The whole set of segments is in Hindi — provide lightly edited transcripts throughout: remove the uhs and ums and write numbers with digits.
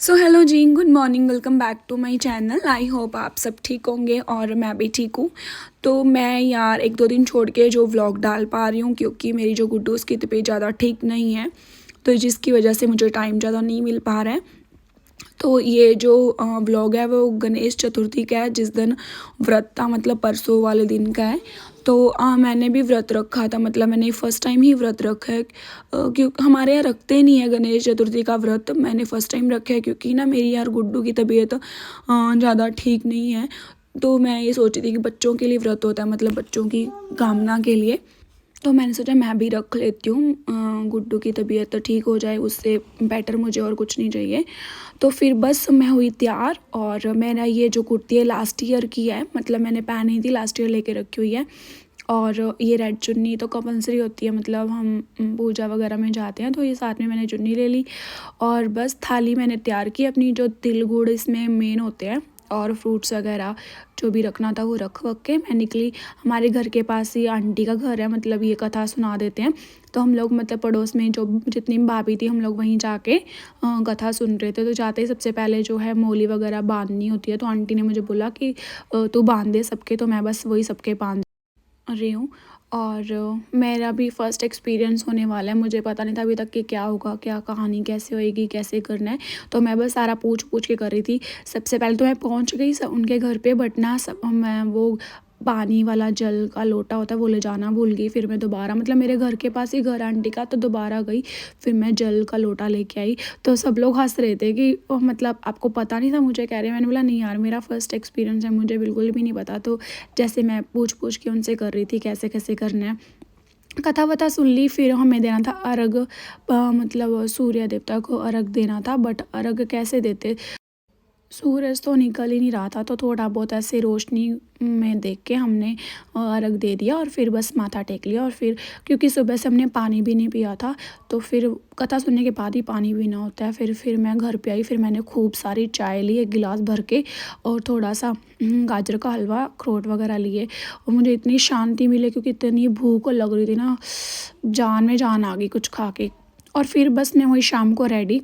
So hello ji, good morning, welcome back to my channel. I hope आप सब ठीक होंगे और मैं भी ठीक हूँ। तो मैं यार एक दो दिन छोड़ के जो व्लॉग डाल पा रही हूँ क्योंकि मेरी जो गुड्डू उसकी तबीयत ज़्यादा ठीक नहीं है, तो जिसकी वजह से मुझे टाइम ज़्यादा नहीं मिल पा रहा है। तो ये जो व्लॉग है वो गणेश चतुर्थी का है, जिस दिन व्रत था, मतलब परसों वाले दिन का है। तो मैंने भी व्रत रखा था, मतलब मैंने फ़र्स्ट टाइम ही व्रत रखा है। क्योंकि हमारे यहाँ रखते नहीं है गणेश चतुर्थी का व्रत, मैंने फ़र्स्ट टाइम रखा है क्योंकि ना मेरी यार गुड्डू की तबीयत ज़्यादा ठीक नहीं है। तो मैं ये सोच रही थी कि बच्चों के लिए व्रत होता है, मतलब बच्चों की कामना के लिए। तो मैंने सोचा मैं भी रख लेती हूँ, गुड्डू की तबीयत तो ठीक हो जाए, उससे बेटर मुझे और कुछ नहीं चाहिए। तो फिर बस मैं हुई तैयार, और मेरा ये जो कुर्ती है लास्ट ईयर की है, मतलब मैंने पहनी थी लास्ट ईयर, लेके रखी हुई है। और ये रेड चुन्नी तो कंपलसरी होती है, मतलब हम पूजा वगैरह में जाते हैं तो ये साथ में मैंने चुन्नी ले ली। और बस थाली मैंने तैयार की अपनी, जो तिल गुड़ इसमें मेन होते हैं, और फ्रूट्स वगैरह जो भी रखना था वो रख वख के मैं निकली। हमारे घर के पास ही आंटी का घर है, मतलब ये कथा सुना देते हैं। तो हम लोग मतलब पड़ोस में जो जितनी भाभी थी हम लोग वहीं जाके कथा सुन रहे थे। तो जाते ही सबसे पहले जो है मोली वगैरह बांधनी होती है, तो आंटी ने मुझे बोला कि तू बांध दे सबके, तो मैं बस वही सबके बांध रही हूँ। और मेरा भी फ़र्स्ट एक्सपीरियंस होने वाला है, मुझे पता नहीं था अभी तक कि क्या होगा, क्या कहानी कैसे होएगी, कैसे करना है। तो मैं बस सारा पूछ पूछ के कर रही थी। सबसे पहले तो मैं पहुँच गई उनके घर पे, बट ना सब मैं वो पानी वाला जल का लोटा होता है वो ले जाना भूल गई। फिर मैं दोबारा, मतलब मेरे घर के पास ही घर आंटी का, तो दोबारा गई, फिर मैं जल का लोटा लेके आई। तो सब लोग हंस रहे थे कि मतलब आपको पता नहीं था, मुझे कह रहे हैं। मैंने बोला नहीं यार, मेरा फ़र्स्ट एक्सपीरियंस है, मुझे बिल्कुल भी नहीं पता। तो जैसे मैं पूछ पूछ के उनसे कर रही थी कैसे कैसे करना है, कथा वथा सुन ली। फिर हमें देना था अर्घ, मतलब सूर्य देवता को अर्घ देना था, बट अर्घ कैसे देते, सूरज तो निकल ही नहीं रहा था, तो थोड़ा बहुत ऐसे रोशनी में देख के हमने अर्घ दे दिया और फिर बस माथा टेक लिया। और फिर क्योंकि सुबह से हमने पानी भी नहीं पिया था, तो फिर कथा सुनने के बाद ही पानी पीना होता है। फिर मैं घर पे आई, फिर मैंने खूब सारी चाय ली, एक गिलास भर के, और थोड़ा सा गाजर का हलवा, अखरोट वगैरह लिए। और मुझे इतनी शांति मिली क्योंकि इतनी भूख लग रही थी ना, जान में जान आ गई कुछ खा के। और फिर बस मैं हुई शाम को रेडी।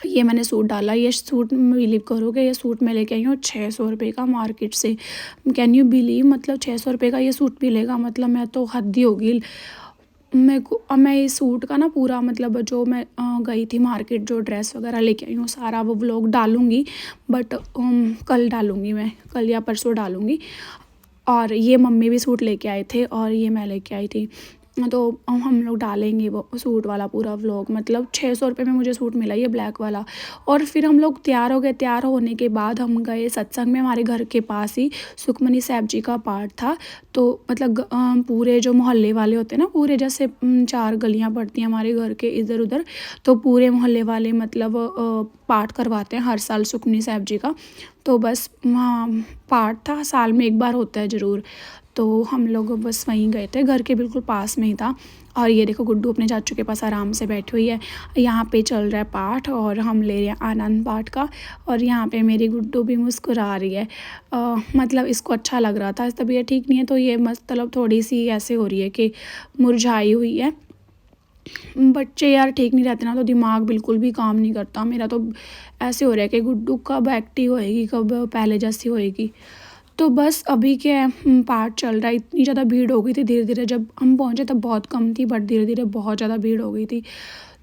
ये मैंने सूट डाला, ये सूट बिलीव करोगे, ये सूट मैं लेके आई हूँ 600 रुपये का मार्केट से। कैन यू बिलीव, मतलब 600 रुपये का ये सूट मिलेगा, मतलब मैं तो हद ही होगी। मेरे को अब मैं इस सूट का ना पूरा, मतलब जो मैं गई थी मार्केट, जो ड्रेस वगैरह लेके आई हूँ, सारा वो व्लॉग डालूँगी। बट कल डालूँगी, मैं कल या परसों डालूँगी। और ये मम्मी भी सूट लेके आए थे और ये मैं लेके आई थी, तो हम लोग डालेंगे वो सूट वाला पूरा व्लॉग। मतलब 600 रुपये में मुझे सूट मिला, ये ब्लैक वाला। और फिर हम लोग तैयार हो गए, तैयार होने के बाद हम गए सत्संग में। हमारे घर के पास ही सुखमनी साहब जी का पाठ था। तो मतलब पूरे जो मोहल्ले वाले होते हैं ना, पूरे जैसे 4 गलियाँ पड़ती हैं हमारे घर के इधर उधर, तो पूरे मोहल्ले वाले मतलब पाठ करवाते हैं हर साल सुखमनी साहब जी का। तो बस वहाँ पाठ था, साल में एक बार होता है ज़रूर। तो हम लोग बस वहीं गए थे, घर के बिल्कुल पास में ही था। और ये देखो गुड्डू अपने चाचू के पास आराम से बैठी हुई है। यहाँ पे चल रहा है पाठ और हम ले रहे हैं आनंद पाठ का। और यहाँ पे मेरी गुड्डू भी मुस्कुरा रही है, मतलब इसको अच्छा लग रहा था। तबीयत ठीक नहीं है तो ये मतलब थोड़ी सी ऐसे हो रही है कि मुरझाई हुई है। बच्चे यार ठीक नहीं रहते ना, तो दिमाग बिल्कुल भी काम नहीं करता। मेरा तो ऐसे हो रहा है कि गुड्डू कब एक्टिव होएगी, कब पहले जैसी होएगी। तो बस अभी क्या है, पाठ चल रहा है। इतनी ज़्यादा भीड़ हो गई थी, धीरे धीरे जब हम पहुँचे तब बहुत कम थी, बट धीरे धीरे बहुत ज़्यादा भीड़ हो गई थी।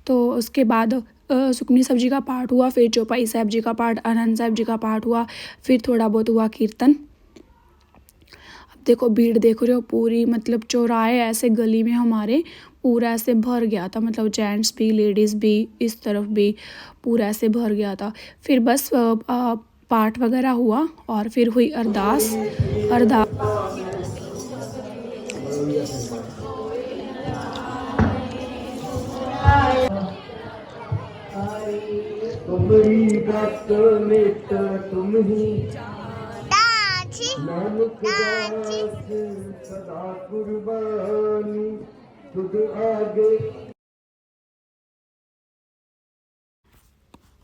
तो उसके बाद सुखमनी साहब जी का पाठ हुआ, फिर चौपाई साहब जी का पाठ, आनंद साहब जी का पाठ हुआ, फिर थोड़ा बहुत हुआ कीर्तन। अब देखो भीड़ देख रहे हो पूरी, मतलब चौराहे ऐसे गली में हमारे पूरा ऐसे भर गया था, मतलब जेंट्स भी लेडीज़ भी, इस तरफ भी पूरा ऐसे भर गया था। फिर बस पाठ वगैरह हुआ और फिर हुई अरदास। अरदास तुमरी भक्त मित्र तुम ही नानक दास सदा कुर्बानी तुझ आगे।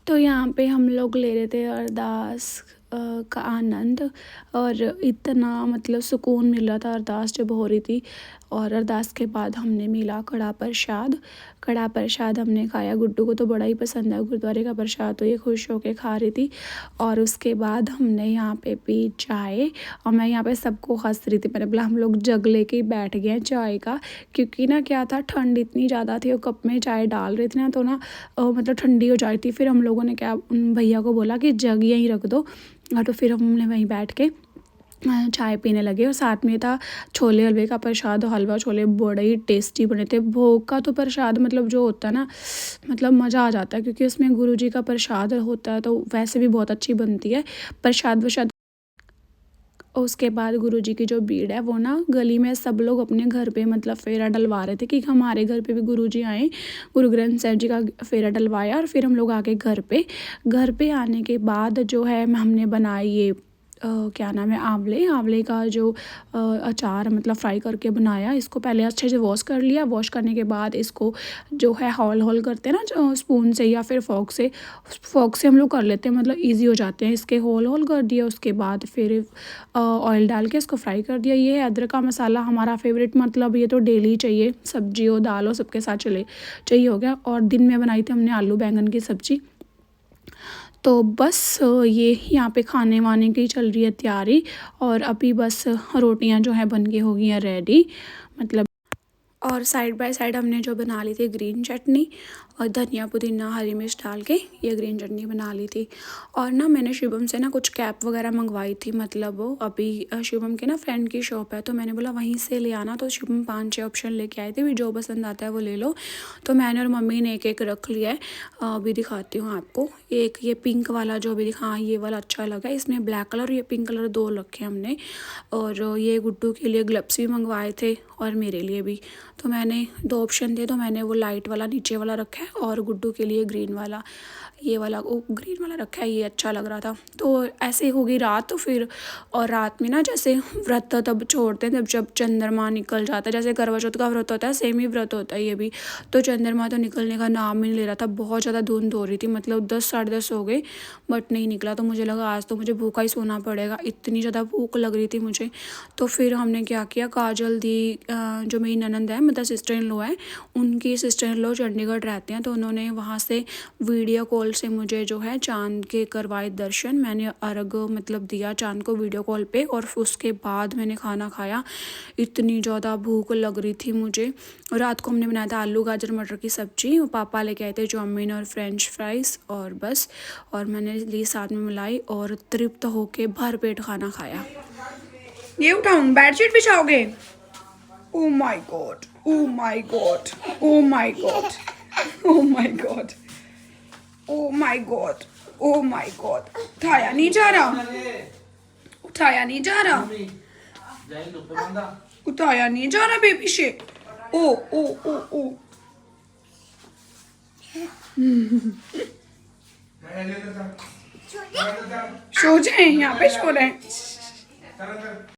तो यहाँ पे हम लोग ले रहे थे अरदास का आनंद, और इतना मतलब सुकून मिल रहा था अरदास जब हो रही थी। और अरदास के बाद हमने मिला कड़ा प्रसाद। कड़ा प्रसाद हमने खाया, गुड्डू को तो बड़ा ही पसंद है गुरुद्वारे का प्रसाद, तो ये खुश होकर खा रही थी। और उसके बाद हमने यहाँ पे पी चाय, और मैं यहाँ पे सबको हंस रही थी। मैंने बोला हम लोग जग लेके ही बैठ गए हैं चाय का, क्योंकि ना क्या था, ठंड इतनी ज़्यादा थी और कप में चाय डाल रही थी ना, तो ना मतलब ठंडी हो जाती थी। फिर हम लोगों ने क्या, उन भैया को बोला कि जग यहीं रख दो, और तो फिर हमने वहीं बैठ के चाय पीने लगे। और साथ में था छोले हलवे का प्रसाद, हलवा छोले बड़े ही टेस्टी बने थे। भोग का तो प्रसाद मतलब जो होता है ना, मतलब मज़ा आ जाता है, क्योंकि उसमें गुरु जी का प्रसाद होता है, तो वैसे भी बहुत अच्छी बनती है प्रसाद वसाद। उसके बाद गुरुजी की जो भीड़ है वो ना गली में सब लोग अपने घर पे मतलब फेरा डलवा रहे थे कि हमारे घर पे भी गुरुजी आए। गुरु ग्रंथ साहिब जी का फेरा डलवाया और फिर हम लोग आ गए घर पे। घर पे आने के बाद जो है हमने बनाई ये क्या नाम है, आंवले, आंवले का जो अचार मतलब फ्राई करके बनाया। इसको पहले अच्छे से वॉश कर लिया। वॉश करने के बाद इसको जो है हॉल हॉल करते हैं ना, जो स्पून से या फिर फॉक से हम लोग कर लेते हैं, मतलब इजी हो जाते हैं। इसके होल होल कर दिया। उसके बाद फिर ऑयल डाल के इसको फ्राई कर दिया। ये है अदरक का मसाला, हमारा फेवरेट, मतलब ये तो डेली चाहिए, सब्जी हो दाल हो सबके साथ चाहिए हो गया। और दिन में बनाई थी हमने आलू बैंगन की सब्ज़ी। तो बस ये यहाँ पे खाने वाने की चल रही है तैयारी, और अभी बस रोटियाँ जो है बन के हो गई हैं रेडी, मतलब। और साइड बाय साइड हमने जो बना ली थी ग्रीन चटनी, और धनिया पुदीना हरी मिर्च डाल के ये ग्रीन चटनी बना ली थी। और ना मैंने शुभम से ना कुछ कैप वगैरह मंगवाई थी, मतलब वो अभी शुभम के ना फ्रेंड की शॉप है, तो मैंने बोला वहीं से ले आना। तो शुभम 5-6 ऑप्शन लेके आए थे, भी जो पसंद आता है वो ले लो। तो मैंने और मम्मी ने एक एक रख लिया है। अभी दिखाती हूँ आपको। एक ये पिंक वाला जो अभी दिखा, ये वाला अच्छा लगा। इसमें ब्लैक कलर और ये पिंक कलर 2 रखे हमने। और ये गुड्डू के लिए ग्लव्स भी मंगवाए थे और मेरे लिए भी। तो मैंने 2 ऑप्शन थे, तो मैंने वो लाइट वाला नीचे वाला रखा है और गुड्डू के लिए ग्रीन वाला, ये वाला वो ग्रीन वाला रखा है। ये अच्छा लग रहा था। तो ऐसे हो गई रात। तो फिर और रात में ना जैसे व्रत तब छोड़ते हैं, जब चंद्रमा निकल जाता है, जैसे करवा चौथ का व्रत होता है सेम ही व्रत होता है ये भी। तो चंद्रमा तो निकलने का नाम ही नहीं ले रहा था। बहुत ज़्यादा धुंध हो रही थी, मतलब 10 साढ़े 10 हो गए बट नहीं निकला। तो मुझे लगा आज तो मुझे भूखा ही सोना पड़ेगा, इतनी ज़्यादा भूख लग रही थी मुझे। तो फिर हमने क्या किया, काजल दी जो मेरी ननंद है, मतलब सिस्टर इन लॉ है, उनकी सिस्टर इन लॉ चंडीगढ़ रहते हैं, तो उन्होंने वहाँ से वीडियो कॉल से मुझे जो है चांद के करवाए दर्शन। मैंने अर्घ मतलब दिया चांद को वीडियो कॉल पे, और उसके बाद मैंने खाना खाया। इतनी ज़्यादा भूख लग रही थी मुझे। रात को हमने बनाया था आलू गाजर मटर की सब्ज़ी, और पापा लेके आए थे चाउमीन और फ्रेंच फ्राइज़, और बस। और मैंने ली साथ में मलाई, और तृप्त होके भर पेट खाना खाया। ये उठाऊं, बेडशीट बिछाओगे? Oh my God, oh my God, oh my God, oh my God, oh my God, oh my God. उठाया नहीं जा रहा, उठाया नहीं जा रहा, उठाया नहीं जा रहा बेबी शेक। ओ ओ ओ ओ सो जाए, यहाँ पे सो रहे हैं।